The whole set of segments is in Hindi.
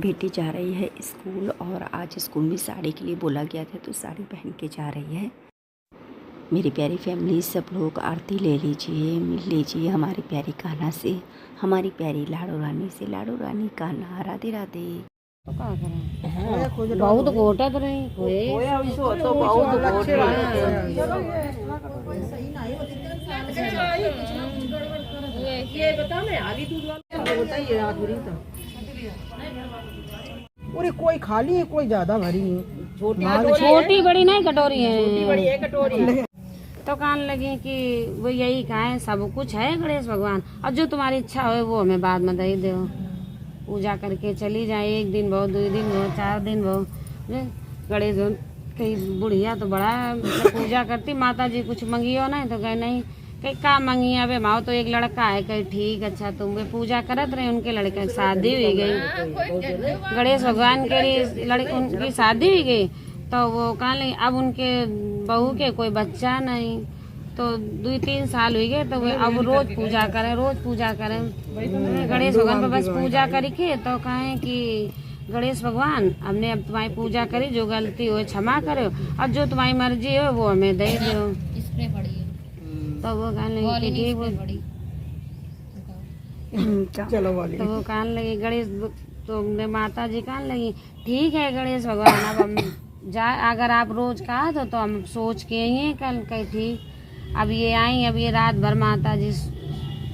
बेटी जा रही है स्कूल और आज स्कूल में साड़ी के लिए बोला गया था तो साड़ी पहन के जा रही है। मेरी प्यारी फैमिली, सब लोग आरती ले लीजिए, मिल लीजिए हमारी प्यारी कान्हा से, हमारी प्यारी लाडो रानी से। लाडो रानी कान्हा, राधे राधे। बहुत घोटा तो नहीं पूरी कोई खाली है, कोई ज्यादा भरी है। छोटी बड़ी नहीं कटोरी है, छोटी बड़ी है कटोरी। तो कान लगी कि वो यही कहा सब कुछ है गणेश भगवान, और जो तुम्हारी इच्छा हो वो हमें बाद में दे दो। पूजा करके चली जाए, 1 दिन बहु, 2 दिन बहु, 4 दिन बहु। गणेश कई बुढ़िया तो बड़ा पूजा करती, माता जी कुछ मंगियो ना तो कहे नहीं, कहीं का मंगी अबे माओ तो एक लड़का है, कहीं ठीक अच्छा तुम वे पूजा करत रहे, उनके लड़के की शादी हुई गई, गणेश भगवान के लिए लड़के उनकी शादी हुई गई। तो वो कहा नहीं, अब उनके बहू के कोई बच्चा नहीं, तो 2-3 साल हुई गए, तो वे अब रोज पूजा करें, रोज पूजा करें गणेश भगवान पर, बस पूजा करके तो कहें कि गणेश भगवान हमने अब तुम्हारी पूजा करी, जो गलती हो क्षमा करो, और जो तुम्हारी मर्जी हो वो हमें दे दो। तो वो कहने लगी ठीक चलो वाली। तो वो कहने लगी गणेश, तो माता जी कहने लगी ठीक है गणेश भगवान, अब हम जा, अगर आप रोज कहा तो हम सोच के ही कल कही ठीक। अब ये आई, अब ये रात भर माता जी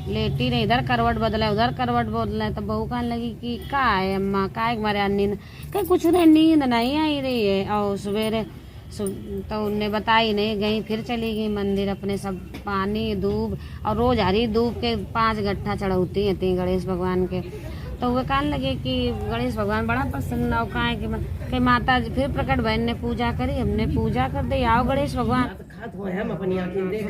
लेटी रही, इधर करवट बदला उधर करवट बदला। तो बहू कहने लगी कि का है अम्मा, का है हमारे नींद, कहीं कुछ नहीं, नींद नहीं आई रही है। और सवेरे तो उन्हें बताई नहीं, गई फिर चली गई मंदिर अपने, सब पानी धूप, और रोज हरी धूप के 5 गट्ठा चढ़ौती थी गणेश भगवान के। तो वो कहने लगे कि गणेश भगवान बड़ा प्रसन्न हो, कहा है कि माता फिर प्रकट बहन ने पूजा करी, हमने पूजा कर दी, आओ गणेश भगवान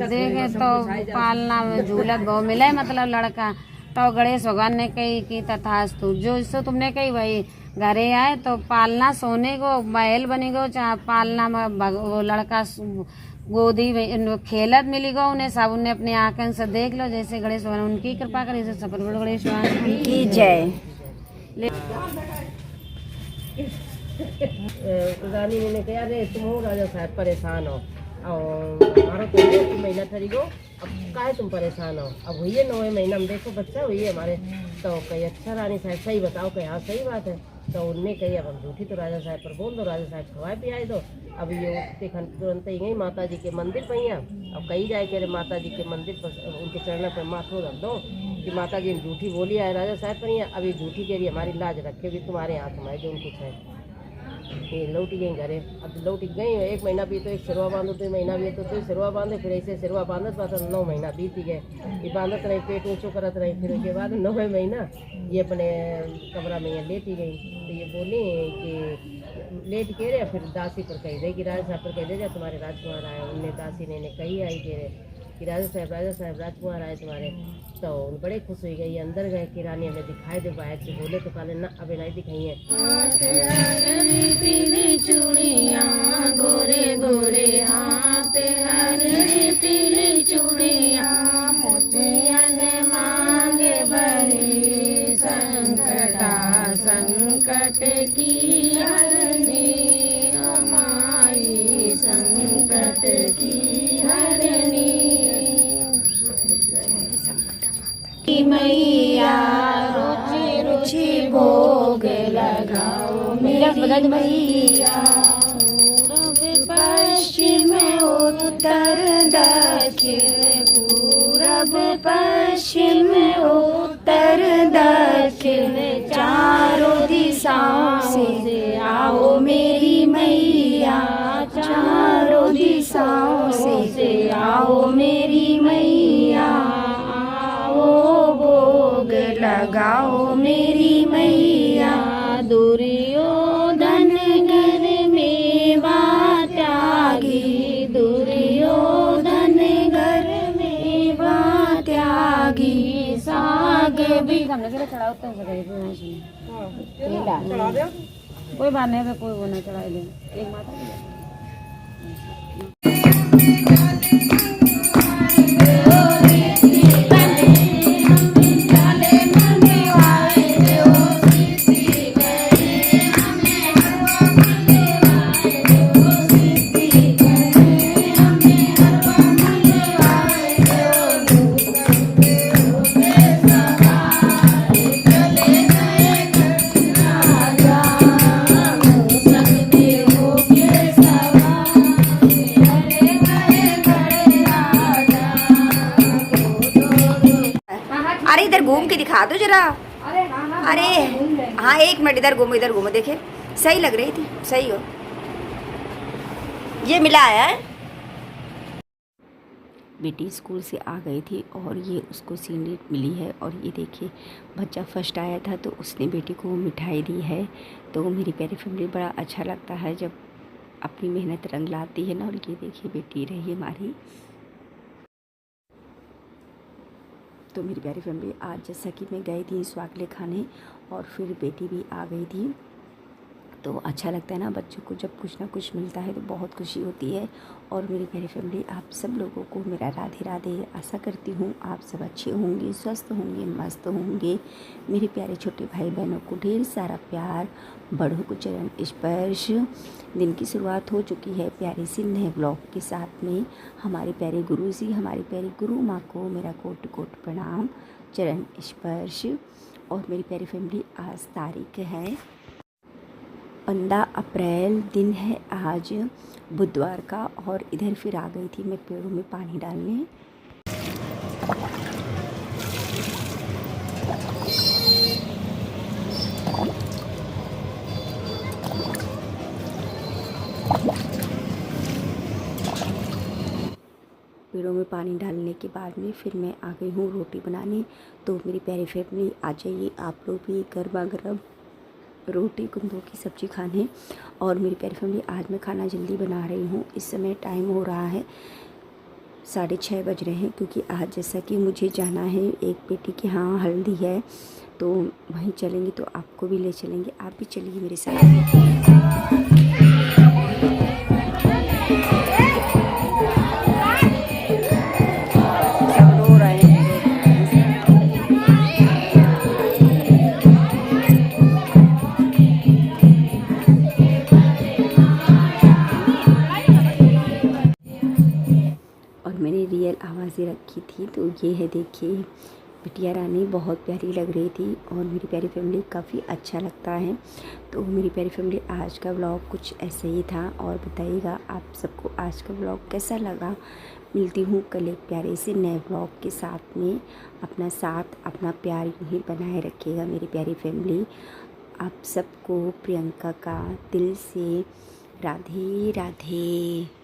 देखे। तो पालना में झूलत बहु मिले, मतलब लड़का। तो गणेश भगवान ने कही कि तथास्तु, जो इससे तुमने कही वही घरे आए। तो पालना सोने को महल बनी गो, चाहे पालना में वो लड़का गोदी में खेलत मिली गो उन्हें, सब उन्हें अपनी आंखों से देख लो। जैसे गणेश भगवान उनकी कृपा करे, जैसे सफर गणेश भगवान की जय। रानी ने कहा रे तुम हो राजा साहब परेशान हो, और हमारा तो है तुम महीना ठहरी गो, अब काहे तुम परेशान हो, अब हुई है 9वें महीना में देखो बच्चा हुई है हमारे। तो कही अच्छा रानी साहब सही बताओ, कही हाँ सही बात है। तो उनने कही अब हम झूठी तो राजा साहब पर बोल दो, राजा साहब खवाए पियाए दो। अब ये उठते खन तुरंत ही गई माता जी के मंदिर पहिया, अब कही जाए कि माता जी के मंदिर पर उनके चरणों पर माथो रख दो कि माता जी झूठी बोली आए राजा साहब पर, अब ये झूठी के लिए हमारी लाज रखे भी तुम्हारे हाथ में जो कुछ है। ये लौटी गई घरे, अब लौटी गई 1 महीना भी, तो एक सिरवा बांधो, 2 महीना भी, तो सिरवा बांधे, फिर ऐसे सिरवा बांधत बात 9 महीना बीत गए, ये बांधत रही, पेट ऊँचो करत रही। फिर उसके बाद 9वें महीना ये अपने कमरा में यहाँ लेटी गई। तो ये बोली कि लेट के रहे, फिर दासी पर कही दे कि राजा साहब पर कह दे जा तुम्हारे राजकुमार आए। उनने दासी ने कही आई कि राजा साहब राजकुमार आए तुम्हारे। तो उन बड़े खुश हुई गई, अंदर गए कि रानी हमें दिखाई दे, बाहर से बोले तो काले ना अबे नहीं दिखाई है। गोरे गोरे हाथ हरी पीली चूड़ियां, मोतियन मांगे भरी, संकटा संकट की हरनी, हमारी संकट की हरनी। मैया रुचि रुचि भोग लगाओ मेरी मैया, पूरब पश्चिम उत्तर दक्षिण, पूरब पश्चिम उत्तर दक्षिण, चारों दिशाओं से आओ मेरी मैया, चारों दिशाओं से आओ मेरी मैया, भोग लगाओ मेरी मैया। दुर्योधन घर में बात त्यागी, दुर्योधन घर में बात त्यागी, साग भी हमने के चढ़ा होता है कोई बात नहीं है, कोई वो नहीं चढ़ाई दे एक माता। दूसरा। अरे हाँ, 1 मिनट, इधर घूमो देखे, सही लग रही थी, सही हो। ये मिला है। बेटी स्कूल से आ गई थी और ये उसको सीनरी मिली है। और ये देखिए, बच्चा फर्स्ट आया था तो उसने बेटी को मिठाई दी है। तो मेरी प्यारी फैमिली, बड़ा अच्छा लगता है जब अपनी मेहनत रंग लाती है ना। और ये देखिए, बेटी रही हमारी। तो मेरी प्यारी फैमिली, आज जैसा कि मैं गई थी स्वागले खाने और फिर बेटी भी आ गई थी, तो अच्छा लगता है ना बच्चों को जब कुछ ना कुछ मिलता है तो बहुत खुशी होती है। और मेरी प्यारी फैमिली, आप सब लोगों को मेरा राधे राधे। आशा करती हूँ आप सब अच्छे होंगे, स्वस्थ होंगे, मस्त होंगे। मेरे प्यारे छोटे भाई बहनों को ढेर सारा प्यार, बड़ों को चरण स्पर्श। दिन की शुरुआत हो चुकी है प्यारे से नए ब्लॉग के साथ में। हमारे प्यारे गुरु जी, हमारी प्यारी गुरु माँ को मेरा कोटि कोटि प्रणाम, चरण स्पर्श। और मेरी प्यारी फैमिली, आज तारीख है 15 अप्रैल, दिन है आज बुधवार का। और इधर फिर आ गई थी मैं पेड़ों में पानी डालने। पेड़ों में पानी डालने के बाद में फिर मैं आ गई हूँ रोटी बनाने। तो मेरी प्यारी फैमिली, आ जाइए आप लोग भी गर्मा गर्म रोटी कुंदरू की सब्ज़ी खाने। और मेरी प्यारी फैमिली, आज मैं खाना जल्दी बना रही हूँ। इस समय टाइम हो रहा है 6:30 बज रहे हैं, क्योंकि आज जैसा कि मुझे जाना है एक बेटी के यहाँ हल्दी है, तो वहीं चलेंगे। तो आपको भी ले चलेंगे, आप भी चलिए मेरे साथ। मैंने रियल आवाज़ें रखी थी। तो ये है, देखिए, बिटिया रानी बहुत प्यारी लग रही थी। और मेरी प्यारी फैमिली, काफ़ी अच्छा लगता है। तो मेरी प्यारी फैमिली, आज का व्लॉग कुछ ऐसे ही था। और बताइएगा आप सबको आज का व्लॉग कैसा लगा। मिलती हूँ कल एक प्यारे से नए व्लॉग के साथ में। अपना साथ, अपना प्यार यूँ ही बनाए रखिएगा मेरी प्यारी फैमिली। आप सबको प्रियंका का दिल से राधे राधे।